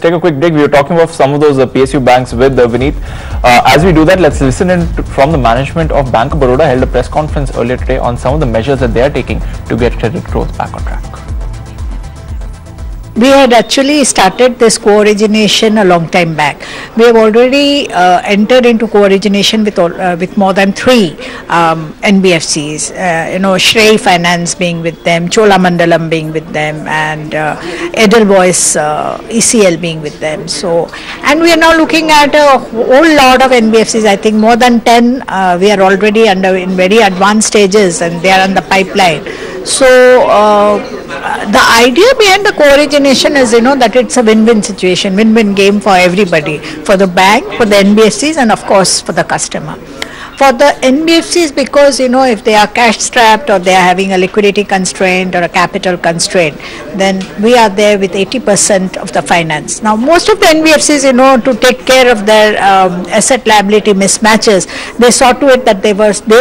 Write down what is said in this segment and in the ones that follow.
take a quick break. We were talking about some of those PSU banks with Vineet. As we do that, let's listen in from the management of Bank of Baroda, held a press conference earlier today on some of the measures that they are taking to get credit growth back on track. We had actually started this co-origination a long time back. We have already entered into co-origination with more than 3 NBFCs. Shrey Finance being with them, Cholamandalam being with them, and Edelweiss ECL being with them. So, and we are now looking at a whole lot of NBFCs. I think more than 10. We are already in very advanced stages, and they are on the pipeline. So the idea behind the co-origination is, that it's a win-win situation, win-win game for everybody, for the bank, for the NBFCs, and of course for the customer. For the NBFCs, because if they are cash strapped or they are having a liquidity constraint or a capital constraint, then we are there with 80% of the finance. Now most of the NBFCs, to take care of their asset liability mismatches, they saw to it that they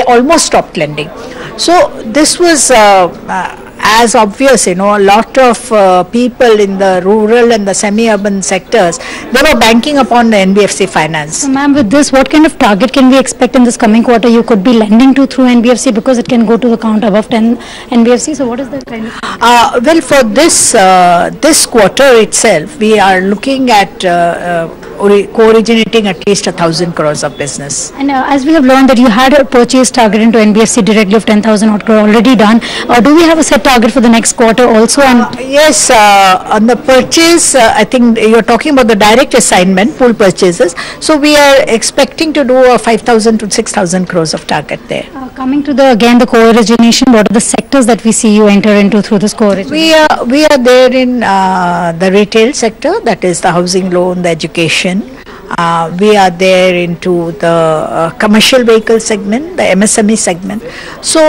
almost stopped lending. So this was as obvious, a lot of people in the rural and the semi-urban sectors, they were banking upon the NBFC finance. So, ma'am, with this, what kind of target can we expect in this coming quarter? You could be lending to through NBFC, because it can go to the count above 10 NBFC. So what is the kind of target? Well, for this quarter itself, we are looking at co-originating at least 1,000 crores of business. And as we have learned that you had a purchase target into NBFC directly of 10,000 odd crore already done, do we have a set target for the next quarter also? Yes, on the purchase, I think you're talking about the direct assignment, pool purchases. So we are expecting to do a 5,000 to 6,000 crores of target there. Coming to the co-origination, what are the sectors that we see you enter into through this co-origination? We are there in the retail sector, that is the housing loan, the education. We are there into the commercial vehicle segment, the MSME segment. So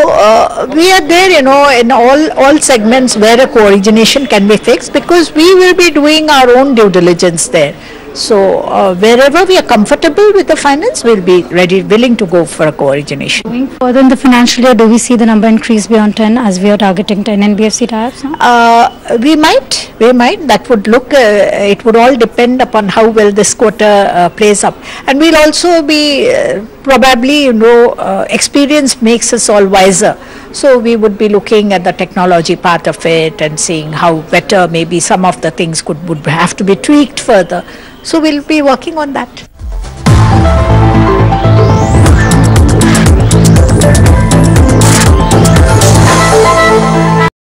we are there, in all segments where a co-origination can be fixed, because we will be doing our own due diligence there. So wherever we are comfortable with the finance, we'll be willing to go for a co-origination. Going further in the financial year, do we see the number increase beyond 10 as we are targeting 10 NBFC tie-ups now? We might. That would look, it would all depend upon how well this quarter plays up. And we'll also be probably, experience makes us all wiser. So we would be looking at the technology part of it and seeing how better maybe some of the things would have to be tweaked further. So we'll be working on that.